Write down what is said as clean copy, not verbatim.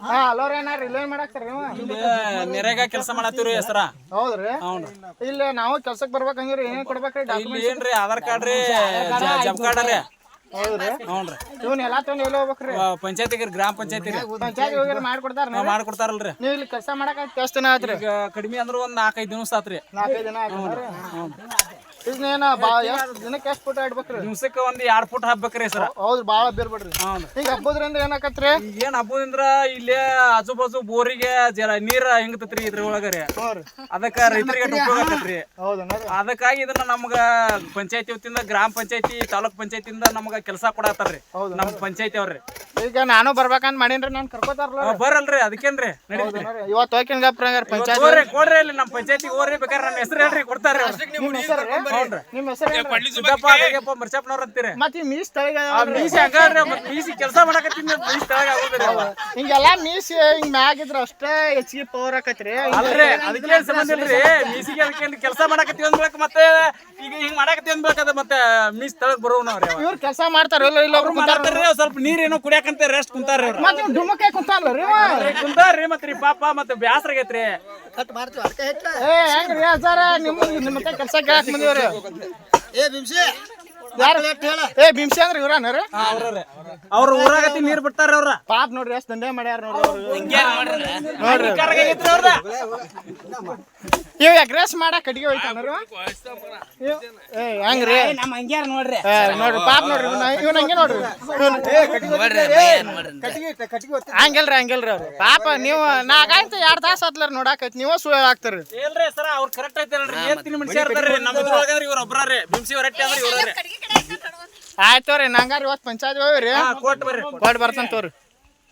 ಹಾ ಅಲ್ಲೋರ್ ಏನಾರ ಇಲ್ಲೇನ್ ಮಾಡಾಕ್ತಾರ ನೀವು ನೆರೆಗ ಕೆಲಸ ಮಾಡತ್ತೀವ್ರಿ ಹೆಸರ. ಹೌದ್ರಿ ಇಲ್ಲ ನಾವು ಕೆಲ್ಸಕ್ ಬರ್ಬೇಕಂಗಿರಿ ಏನೇನ್ ಕೊಡ್ಬೇಕ್ರಿ ಇಲ್ಲಿ ಏನ್ರಿ ಆಧಾರ್ ಕಾರ್ಡ್ ರೀ ಜಾಬ್ ಕಾರ್ಡ್ ರೀ. ಹೌದ್ರಿ ಹ್ಞೂನ್ರಿ ಇವನ್ ಎಲ್ಲಾ ತೊಗೊಂಡ್ ಎಲ್ಲಿ ಹೋಗ್ಬೇಕ್ರಿ ಪಂಚಾಯತಿಗೆ ಗ್ರಾಮ ಪಂಚಾಯತಿ ರೀ ಪಂಚಾಯತ್ ಹೋಗಿ ಮಾಡ್ಕೊಡ್ತಾರ ಮಾಡ್ಕೊಡ್ತಾರಲ್ರಿ. ನೀವ್ ಇಲ್ಲಿ ಕೆಲಸ ಮಾಡಕ್ ಎಷ್ಟು ದಿನ ಆತ್ರಿ ಈಗ ಕಡಿಮೆ ಅಂದ್ರ ಒಂದ್ 4-5 ದಿವಸ ಆತ್ರಿ. 4-5 ದಿನ ಆತ್ರಿ ಇದನ್ನೇನ ಎಷ್ಟ್ ದಿನಕ್ಕೆ ಎಷ್ಟು ಫುಟ್ ಆಡ್ಬೇಕ್ರಿ ದಿವ್ಸಕ್ಕೆ ಒಂದ್ 2 ಫುಟ್ ಹಾಕ್ಬೇಕ್ರಿ ಸರ. ಹೌದು ಬಾಳ ಬೇರ್ಬಿಡ್ರಿ ಈಗ ಹಬ್ಬದ್ರಿಂದ ಏನಾಕತ್ರಿ ಏನ್ ಹಬ್ಬದಿಂದ್ರ ಇಲ್ಲೇ ಆಜು ಬಾಜು ಬೋರಿಗೆ ಜರ ನೀರ್ ಹೆಂಗತೈತ್ರಿ ಇದ್ರೊಳಗರಿ ಅದಕ್ಕ ರೈತರಿಗೆ ಉಪಯೋಗ ಆಕತ್ರಿ. ಅದಕ್ಕಾಗಿ ಇದನ್ನ ನಮ್ಗ ಪಂಚಾಯತಿ ವತಿಯಿಂದ ಗ್ರಾಮ ಪಂಚಾಯತಿ ತಾಲೂಕ್ ಪಂಚಾಯತಿಯಿಂದ ನಮ್ಗ ಕೆಲಸ ಕೊಡತ್ತಾರ್ರಿ ನಮ್ ಪಂಚಾಯತಿ ಅವ್ರಿ. ಈಗ ನಾನು ಬರ್ಬೇಕಂತ ಮಾಡೇನ್ರಿ ನಾನ್ ಕರ್ಕೋತಾರಲ್ಲ ಬರಲ್ರಿ ಅದಕ್ಕೇನ್ರಿ ನಡೀತ್ರಿ. ಇವತ್ತು ಹೋಗ್ತೀನಿ ಪಂಚಾಯತ್ ಕೊಡ್ರಿ ಅಲ್ಲಿ ನಮ್ ಪಂಚಾಯತಿಗೆ ಹೋಗ್ರಿ ಬೇಕಾದ್ರೆ ನನ್ನ ಹೆಸರು ಹೇಳ್ರಿ ಕೊಡ್ತಾರ್ರಿ. ನಿಮ್ ಹೆಸರು ಸಿದ್ದಪ್ಪ ಅದೇಗಪ್ಪ ಮರ್ಚಪ್ಪನವ್ರ ಅಂತೀರಿ. ಮತ್ತೆ ಮೀಸ್ ತಳಗ ಮೀಸಿ ಹಂಗಾರ್ರಿ ಮತ್ ಮೀಸಿ ಕೆಲಸ ಮಾಡಕತ್ತೀನಿ ಮೀಸಿ ತಳಗ ಆಗೋದ್ರಿ. ಹಿಂಗೆಲ್ಲಾ ಮೀಸಿ ಹಿಂಗ್ ಮ್ಯಾಗಿದ್ರ ಅಷ್ಟೇ ಹೆಚ್ಚಿಗೆ ಪವರ್ ಆಕತ್ರಿ ಅಲ್ರಿ ಅದಕ್ಕೇನ್ ಸಂಬಂಧ ಇಲ್ರಿ. ಮೀಸಿಗೆ ಅದಕ್ಕೆ ಕೆಲಸ ಮಾಡಕತ್ತೀವಿ ಅಂದ್ಬೇಕು ಮತ್ತೆ ಈಗ ಹಿಂಗ್ ಮಾಡಕತ್ತೀವಿ ಅನ್ಬೇಕದ ಮತ್ತೆ ಮೀಸ್ ತಳಗ್ ಬರೋನವ್ರಿ. ಇವ್ರು ಕೆಲಸ ಮಾಡ್ತಾರಲ್ಲ ಇಲ್ಲ ಮಾಡ್ತಾರ್ರಿ ಸ್ವಲ್ಪ ನೀರೇನೋ ಕುಡಿಯಾಕಂತ ರೆಸ್ಟ್ ಕುಂತಾರ್ರಿ ಅವ್ರು. ಮತ್ತೆ ಡುಮ್ಮಕಾಯಿ ಕುಂತಾರಲ್ರಿ ಕುಂತಾರ್ರಿ ಮತ್ರಿ ಪಾಪ ಮತ್ತೆ ಬ್ಯಾಸರ ಆಗೈತ್ರಿ. ಹೆಂಗ್ರಿ ಅಜ್ಜಾರ ನಿಮ್ಮ ಕೆಲಸ ಕೇಳಕ್ ಬಂದಿವ್ರಿ. ಭೀಮ್ಸಿ ಅಂದ್ರ ಇವ್ರನ್ರಿ ಅವ್ರ ಊರಾಗತಿ ನೀರ್ ಬಿಡ್ತಾರ ಅವ್ರ ಪಾಪ ನೋಡ್ರಿ ಎಷ್ಟ್ ದಂಧೆ ಮಾಡ್ಯಾರ ನೋಡ್ರಿ. ಇವ್ ಎಗ್ರೆಸ್ ಮಾಡಕ್ ಕಟ್ಟಿಗೆ ಹೋಯ್ತಾನ್ರಿ ಹೆಂಗ್ರಿ ನಮ್ಮ ಹಂಗ್ಯಾರ ನೋಡ್ರಿ ನೋಡ್ರಿ ಪಾಪ ನೋಡ್ರಿ ಇವ್ನ ಹಂಗೆ ನೋಡ್ರಿ ಹಂಗಿಲ್ರಿ ಅವ್ರು ಪಾಪ ನೀವು 2 ತಾಸ ಆತ್ಲಾರ ನೋಡಾಕೈತಿ ನೀವ ಸುಳ್ಳು ಆಗ್ತಾರ ಇಲ್ರಿ ಸರ ಅವ್ರ ಕರೆಕ್ಟ್ ಐತಲ್ರಿ ಏನ್ ತಿನಿ ಮನುಷ್ಯ ಇರ್ತಾರ್ರಿ ನಮ್ಮ ಇದ್ರೊಳಗಂದ್ರ ಇವ್ರ ಒಬ್ರಾರಿ ಬಿಮ್ಸಿ ಹೊರಟ್ಟಿ ಅಂದ್ರ ಇವ್ರೇ. ಆಯ್ತವ್ರಿ ನಂಗಾರ ಇವತ್ತು ಪಂಚಾಯತ್ ಹೋಗ್ರಿ ಕೊಟ್ಟು ಬರ್ರಿ ಕೊಟ್ಟು ಬರ್ತಂತವ್ರಿ.